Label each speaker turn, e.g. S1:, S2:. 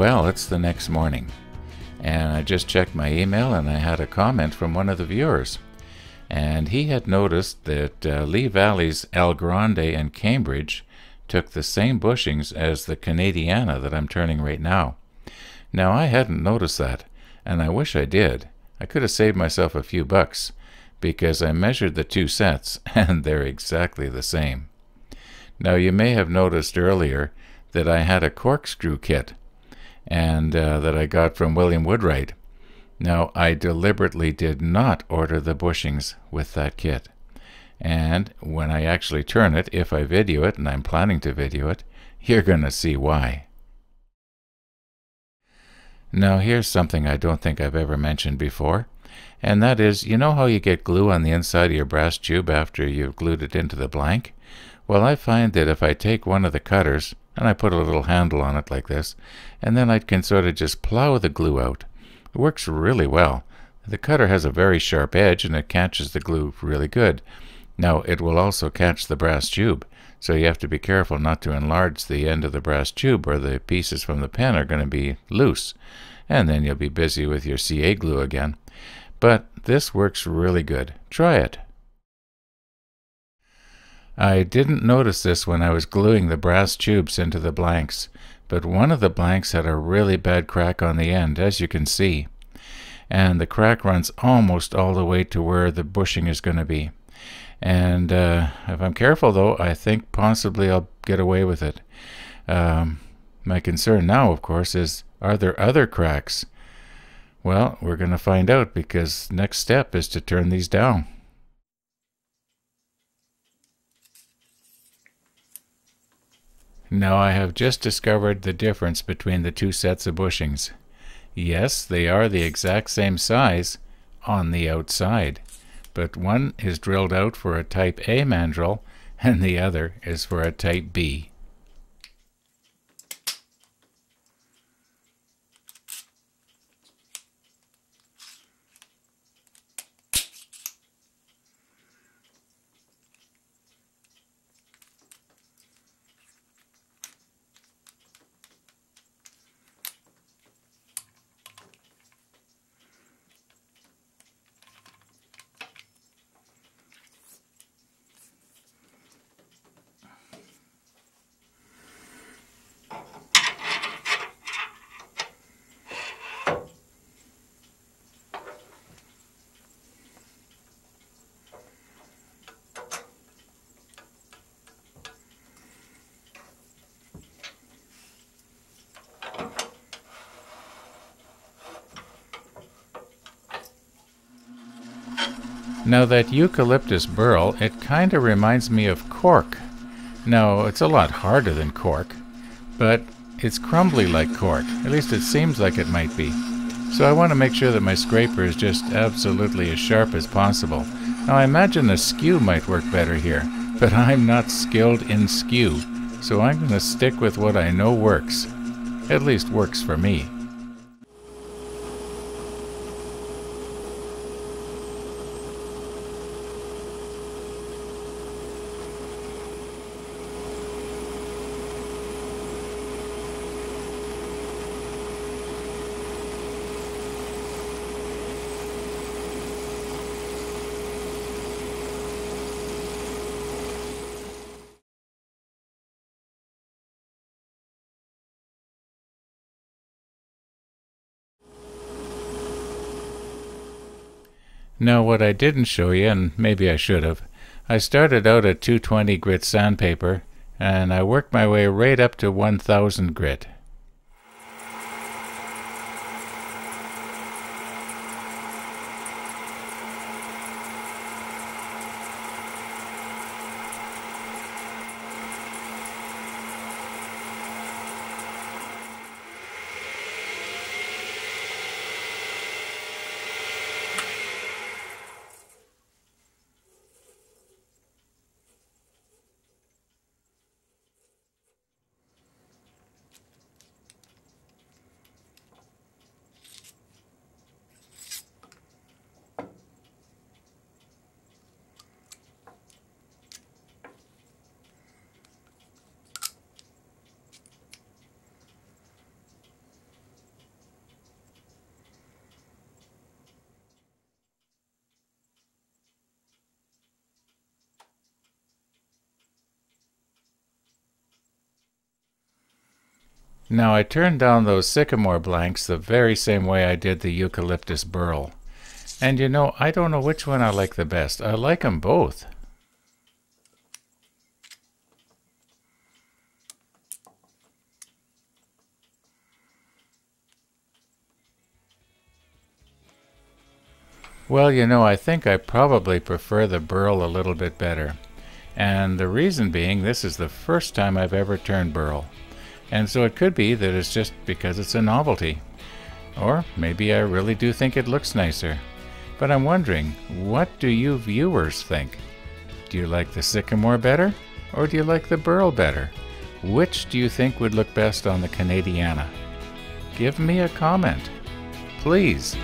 S1: Well, it's the next morning, and I just checked my email and I had a comment from one of the viewers. And he had noticed that Lee Valley's El Grande and Cambridge took the same bushings as the Canadiana that I'm turning right now. Now, I hadn't noticed that, and I wish I did. I could have saved myself a few bucks, because I measured the two sets, and they're exactly the same. Now, you may have noticed earlier that I had a corkscrew kit, and that I got from William Woodwright. Now, I deliberately did not order the bushings with that kit. And when I actually turn it, if I video it, and I'm planning to video it, you're going to see why. Now, here's something I don't think I've ever mentioned before, and that is, you know how you get glue on the inside of your brass tube after you've glued it into the blank? Well, I find that if I take one of the cutters, and I put a little handle on it like this, and then I can sort of just plow the glue out. It works really well. The cutter has a very sharp edge and it catches the glue really good. Now, it will also catch the brass tube, so you have to be careful not to enlarge the end of the brass tube or the pieces from the pen are going to be loose, and then you'll be busy with your CA glue again. But this works really good. Try it. I didn't notice this when I was gluing the brass tubes into the blanks, but one of the blanks had a really bad crack on the end, as you can see. And the crack runs almost all the way to where the bushing is going to be. And if I'm careful, though, I think possibly I'll get away with it. My concern now, of course, is, are there other cracks? Well, we're going to find out, because next step is to turn these down. Now, I have just discovered the difference between the two sets of bushings. Yes, they are the exact same size on the outside, but one is drilled out for a type A mandrel and the other is for a type B. Now, that eucalyptus burl, it kind of reminds me of cork. Now, it's a lot harder than cork, but it's crumbly like cork. At least it seems like it might be. So I want to make sure that my scraper is just absolutely as sharp as possible. Now, I imagine a skew might work better here, but I'm not skilled in skew, so I'm going to stick with what I know works. At least works for me. Now, what I didn't show you, and maybe I should have, I started out at 220 grit sandpaper, and I worked my way right up to 1000 grit. Now I turned down those sycamore blanks the very same way I did the eucalyptus burl. And you know, I don't know which one I like the best. I like them both. Well, you know, I think I probably prefer the burl a little bit better. And the reason being, this is the first time I've ever turned burl. And so it could be that it's just because it's a novelty. Or maybe I really do think it looks nicer. But I'm wondering, what do you viewers think? Do you like the sycamore better? Or do you like the burl better? Which do you think would look best on the Canadiana? Give me a comment, please.